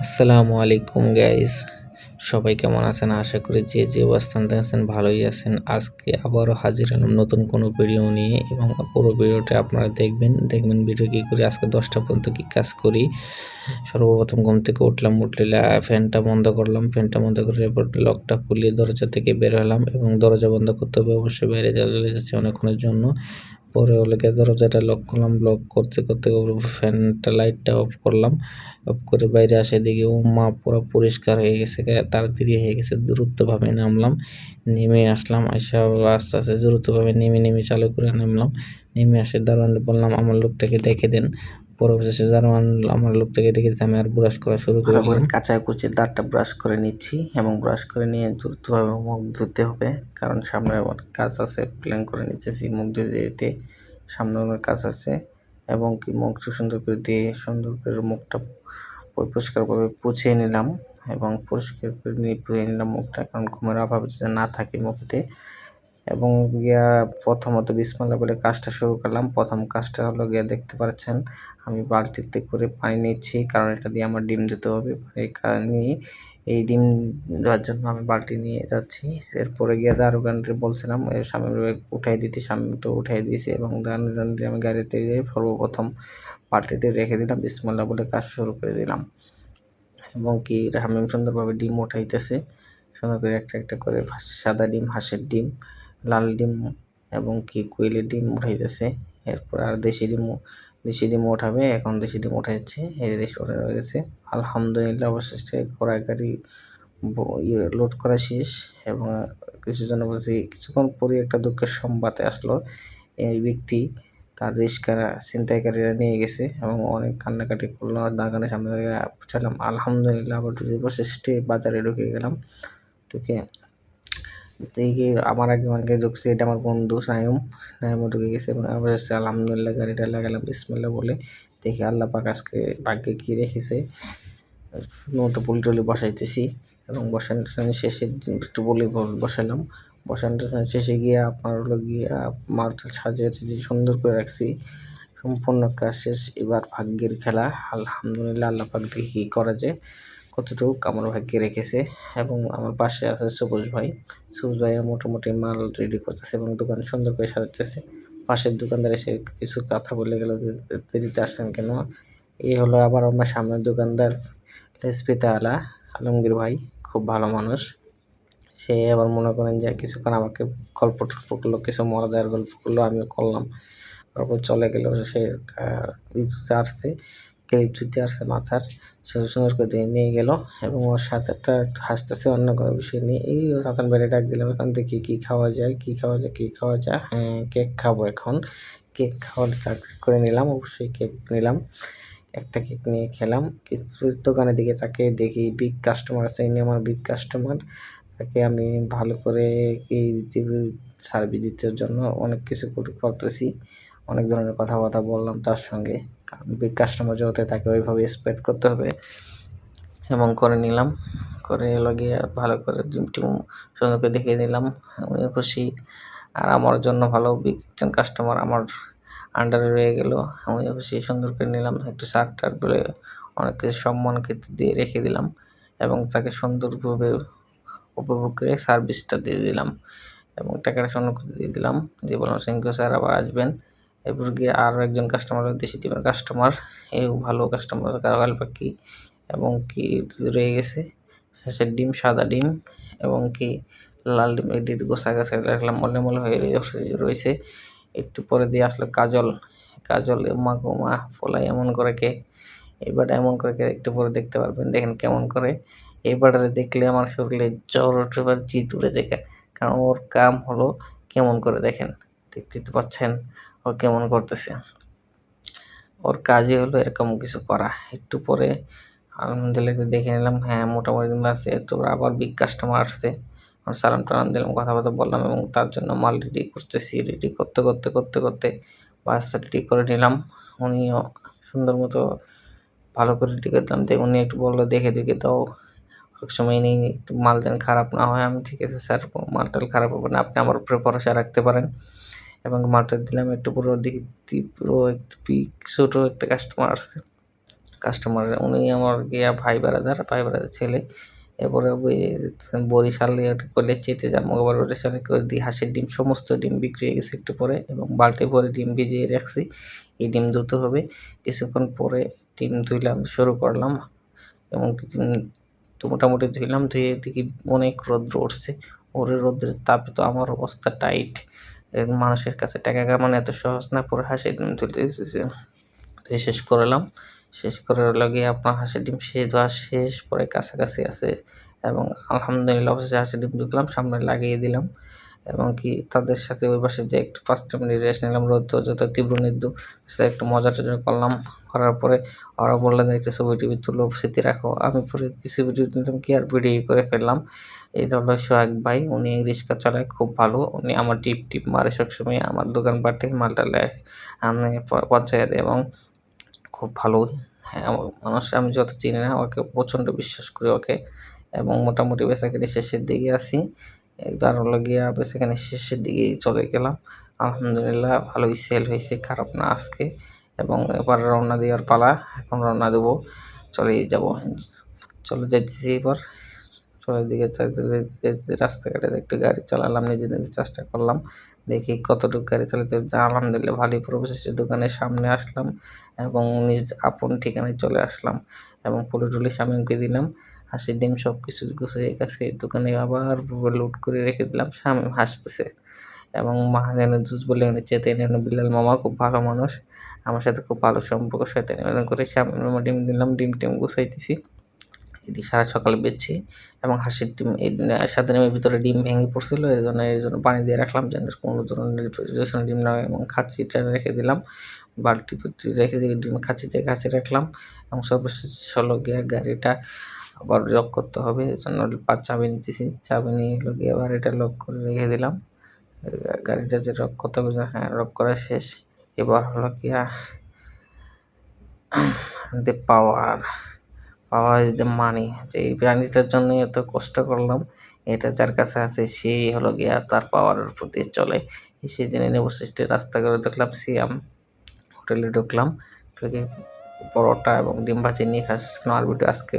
আসসালামু আলাইকুম গাইস, সবাই কেমন আছেন? আশা করি যে অবস্থানতে আছেন ভালোই আছেন। আজকে আবারও হাজির হলাম নতুন কোনো ভিডিও নিয়ে এবং পুরো ভিডিওটা আপনারা দেখবেন ভিডিও কী করি, আজকে 10টা পর্যন্ত কী কাজ করি। সর্বপ্রথম ঘুম থেকে উঠলে ফ্যানটা বন্ধ করলাম, ফ্যানটা বন্ধ করে এরপর লকটা খুলিয়ে দরজা থেকে বের হলাম এবং দরজা বন্ধ করতে হবে অবশ্যই, বাইরে চলে যাচ্ছে অনেকক্ষণের জন্য। পরে হলো গিয়ে দরজাটা লক করলাম, লক করতে ফ্যানটা লাইটটা অফ করলাম, অফ করে বাইরে আসে দেখি ও মা পুরো পরিষ্কার হয়ে গেছে, তাড়াতাড়ি হয়ে গেছে। দ্রুতভাবে নামলাম, নেমে আসলাম, আইসা আস্তে আস্তে দ্রুতভাবে নেমে চালু করে নামলাম। নেমে আসে দারোয়ান বললাম আমার লোকটাকে দেখে দেন। পরবর্তীতে দারোয়ান আমার লোকটাকে দেখে দিতে আমি আর ব্রাশ করা শুরু করে দিলাম। কাঁচাকুচি দাঁতটা ব্রাশ করে নিচ্ছি এবং ব্রাশ করে নিয়ে দ্রুতভাবে মুখ ধুতে হবে, কারণ সামনে আমার কাজ আছে। প্ল্যান করে নিতেছি মুখ ধুতে যেতে, সামনে আমার কাজ আছে। এবং কি মুখ সুন্দর করে দিয়ে সুন্দর করে মুখটা পরিষ্কারভাবে পুছিয়ে নিলাম এবং পরিষ্কার করে নিয়ে ধুয়ে নিলাম মুখটা, কারণ ঘুমের অভাব যাতে না থাকে মুখেতে। এবং প্রথমত বিসমিল্লাহ বলে কাজটা শুরু করলাম। প্রথম কাজটা হলো দেখতে পাচ্ছেন আমি বালতিতে করে পানি নিচ্ছি, কারণ এটা দিয়ে আমার ডিম দিতে হবে। নিয়ে এই ডিম দেওয়ার জন্য আমি বালতি নিয়ে যাচ্ছি। এরপরে দারোয়ানকে বলছিলাম সামনে উঠাই দিতে, সামনে তো উঠাই দিয়েছি এবং দারোয়ানকে আমি গাড়িতে যেয়ে সর্বপ্রথম বালতিতে রেখে দিলাম, বিসমিল্লাহ বলে কাজ শুরু করে দিলাম। এবং কি হামিম সুন্দরভাবে ডিম উঠাইতেছে, সুন্দর করে একটা করে সাদা ডিম, হাঁসের ডিম, লাল ডিম এবং কি কোয়েলের ডিম উঠাইতেছে। এরপর আর দেশি ডিম উঠাবে, এখন দেশি ডিম উঠাইছে, এই দেশি উঠে গেছে। আলহামদুলিল্লাহ অবশেষে গাড়ি লোড করা শেষ। এবং কিছুক্ষণ পরে একটা দুঃখের সংবাদ আসলো। এই ব্যক্তি তার রিস্কা ছিনতাইকারীরা নিয়ে গেছে এবং অনেক কান্নাকাটি করলো। দোকানের সামনে পৌঁছালাম আলহামদুলিল্লাহ। আবার অবশেষে বাজারে ঢুকে গেলাম। ঢুকে দেখি আমার আগে অনেকে ঢুকছে, এটা আমার বন্ধু নাইমও ঢুকে গেছে এবং অবশেষে আলহামদুলিল্লাহ গাড়িটা লাগালাম বিসমিল্লাহ বলে। দেখি আল্লাহ পাক আজকে ভাগ্যে কী রেখেছে। নৌটো পুলি টুলি বসাইতেছি এবং বসানো শেষে একটু পুলি বসালাম। বসানোর শেষে গিয়ে আপনার হলো মালটা সাজিয়ে সুন্দর করে রাখছি। সম্পূর্ণ কাজ শেষ, এবার ভাগ্যের খেলা। আলহামদুলিল্লাহ আল্লাহ পাক দেখি কী করা যায়, কতটুকু আমার ভাগ্যে রেখেছে। এবং আমার পাশে আছে সবুজ ভাই মোটামুটি মাল রেডি করতেছে এবং দোকান সুন্দর করে সাজাতেছে। পাশের দোকানদার এসে কিছু কথা বলে গেল যে দেরিতে আসছেন কেন। এই হলো আবার আমার সামনের দোকানদার লেসপিতাওয়ালা আলমগীর ভাই, খুব ভালো মানুষ। সে আবার মনে করেন যে কিছুক্ষণ আমাকে গল্প টল্প করলো, কিছু মজাদার গল্প করলো, আমিও করলাম। তারপর চলে গেল। সে আসছে জুতে আসছে মাথার, সে সুন্দর করে দিয়ে নিয়ে গেল এবং ওর সাথে একটু হাসতেছে অন্য কোনো বিষয় নিয়ে। এই হাসান বাইরে ডাক দিলাম, এখন দেখি কী খাওয়া যায়। হ্যাঁ, কেক খাবো এখন। কেক খাওয়ার করে নিলাম, অবশ্যই কেক নিলাম। একটা কেক নিয়ে খেলাম। কিছু দোকানের দিকে তাকে দেখি বিগ কাস্টমার আছে, ইনি আমার বিগ কাস্টমার। তাকে আমি ভালো করে সার্ভিস দিতে জন্য অনেক কিছু করতেছি, অনেক ধরনের কথাবার্তা বললাম তার সঙ্গে, কারণ বিগ কাস্টমার যেহেতু তাকে ওইভাবে এক্সপেক্ট করতে হবে। এবং করে নিলাম, করে গিয়ে ভালো করে ডিম টিম সুন্দর করে দেখিয়ে নিলাম, আমিও খুশি। আর আমার জন্য ভালো বিগ একজন কাস্টমার আমার আন্ডারে রয়ে গেল, আমিও খুশি। সুন্দর করে নিলাম, একটু শার্ট টার্ট বলে অনেক কিছু সম্মান দিয়ে রেখে দিলাম এবং তাকে সুন্দরভাবে উপভোগ করে সার্ভিসটা দিয়ে দিলাম এবং টাকাটা সুন্দর করে দিয়ে দিলাম। দিয়ে বললাম থ্যাংক ইউ স্যার, আবার আসবেন। এরপর গিয়ে আরও একজন কাস্টমার, দেশি টিমের কাস্টমার, এও ভালো কাস্টমার কাল পাখি এবং কি রয়ে গেছে শেষের ডিম, সাদা ডিম এবং কি লাল ডিম, এটি গোছা রাখলাম, মলে হয়ে রয়েছে। একটু পরে দিয়ে আসলো কাজল মা গো মা ফোলাই এমন করে কে, এইবারটা এমন করে কে একটু পরে দেখতে পারবেন। দেখেন কেমন করে, এইবারটা দেখলে আমার শরীরে জ্বর উঠে বা জিত উড়ে যায়, কারণ ওর কাম হলো কেমন করে দেখেন, দেখতে পাচ্ছেন ও কেমন করতেছে। ওর কাজই হলো এরকম কিছু করা। একটু পরে আলহামদুলিল্লাহ দেখে নিলাম, হ্যাঁ মোটামুটি আছে। তো আবার বিগ কাস্টমার আসছে, সালাম টালাম দিলাম, কথাবার্তা বললাম এবং তার জন্য মাল রেডি করতেছি। রেডি করতে বাসটা রেডি করে নিলাম। উনিও সুন্দর মতো ভালো করে রেডি করতাম। উনি একটু বললো দেখে দাও, সবসময় নেই একটু মাল যেন খারাপ না হয়। আমি ঠিক আছে স্যার, মালটাল খারাপ হবে না, আপনি আমার উপরে ভরসা রাখতে পারেন। এবং মালটা দিলাম একটু পুরো দেখি পুরো একটু ছোটো একটা কাস্টমার আসছে, কাস্টমার উনি আমার ভাই ব্রাদার ছেলে। এরপরে বরিশালে করলে চেতে যাবো, আবার বরিশালে করে দিয়ে হাঁসের ডিম সমস্ত ডিম বিক্রি হয়ে গেছে একটু পরে, এবং বালতি ভরে ডিম ভিজিয়ে রাখছি। এই ডিম ধুতে হবে। কিছুক্ষণ পরে ডিম ধুইলাম, শুরু করলাম, এবং ডিম তো মোটামুটি ধুইলাম, ধুয়ে দেখি অনেক রৌদ্র উঠছে। রৌদ্রের তাপে তো আমার অবস্থা টাইট। মানুষের কাছে টাকা কামানো এত সহজ না, পুরো হাঁসের ডিম তুলতে শেষ করলাম। শেষ করে গিয়ে আপনার হাঁসের ডিম ধোয়া শেষ, পরে কাছাকাছি আছে, এবং আলহামদুলিল্লাহ অবশেষে হাঁসের ডিম ঢুকলাম, সামনে লাগিয়ে দিলাম, এবং কি তাদের সাথে ওই পাশে যে একটু 5 মিনিট রেস্ট নিলাম। রৌদ্র যত তীব্র নির্দু একটু মজা টজা করলাম। করার পরে ওরা বললেন যে একটা ছবি টবি তুলো, স্মৃতি রাখো। আমি পরে কিছু ভিডিও নিলাম, কি আর ভিডিও করে ফেললাম। এটা হলো সোহাগ ভাই, উনি রিক্সা চালায়, খুব ভালো। উনি আমার টিপ মারে সবসময়, আমার দোকানপাট থেকে মালটা নেয়, আমি পৌঁছায় দেয়, এবং খুব ভালো। হ্যাঁ, মানুষ আমি যত চিনি না ওকে প্রচণ্ড বিশ্বাস করি ওকে, এবং মোটামুটি বেচাকেনি শেষের দিকে আছি। এবার হলো গিয়া বেচাকেনি শেষের দিকেই চলে গেলাম। আলহামদুলিল্লাহ ভালোই সেল হয়েছে, খারাপ না আজকে। এবং এবার রওনা দেওয়ার পালা, এখন রওনা দেবো, চলেই যাব। চলে যাইতেছি এবার, চলের দিকে যাইতে রাস্তাঘাটে একটু গাড়ি চালালাম, নিজে চেষ্টা করলাম, দেখি কতটুকু গাড়ি চালাতে। আলহামদুলিল্লাহ ভালোই প্রবেশের দোকানের সামনে আসলাম, এবং নিজ আপন ঠিকানায় চলে আসলাম, এবং পুরো টুলি স্বামীকে দিলাম। হাঁসের ডিম সব কিছু গুছিয়ে গেছে, দোকানে আবার লোড করে রেখে দিলাম। স্বামী হাসতেছে, এবং মাহাজানের জুস বলে চেতে বিলাল মামা খুব ভালো মানুষ, আমার সাথে খুব ভালো সম্পর্ক, সাথে করে স্বামী ডিম দিলাম, ডিম টিম গুছাইতেছি, যেটি সারা সকালে বেচছি। এবং হাঁসের ডিম এই 7 দিনের ভিতরে ডিম ভেঙে পড়ছিল, এর জন্য পানি দিয়ে রাখলাম যেন কোনো ধরনের ডিম না হয়, এবং খাঁচিটা রেখে দিলাম, বালতি রেখে দিয়ে ডিম খাঁচি রাখলাম। এবং সর্বশেষ হলো গিয়ে গাড়িটা আবার লক করতে হবে, এই জন্য চাবি নিতেছি, চাবি নিয়ে হলো গিয়ে আবার এটা লক করে রেখে দিলাম। গাড়িটা যে লক করতে হবে, হ্যাঁ লক করা শেষ। এবার হলো গিয়া the power is the money, যে এই প্রাণীটার জন্য এত কষ্ট করলাম, এটা যার কাছে আছে সেই হলো গিয়া তার পাওয়ারের প্রতি চলে। সেই জেনে অবশিষ্টে রাস্তা করে দেখলাম সিয়াম হোটেলে ঢুকলাম, ঢুকে পরোটা এবং ডিম ভাজি নিয়ে খাস। আর ভিডিও আজকে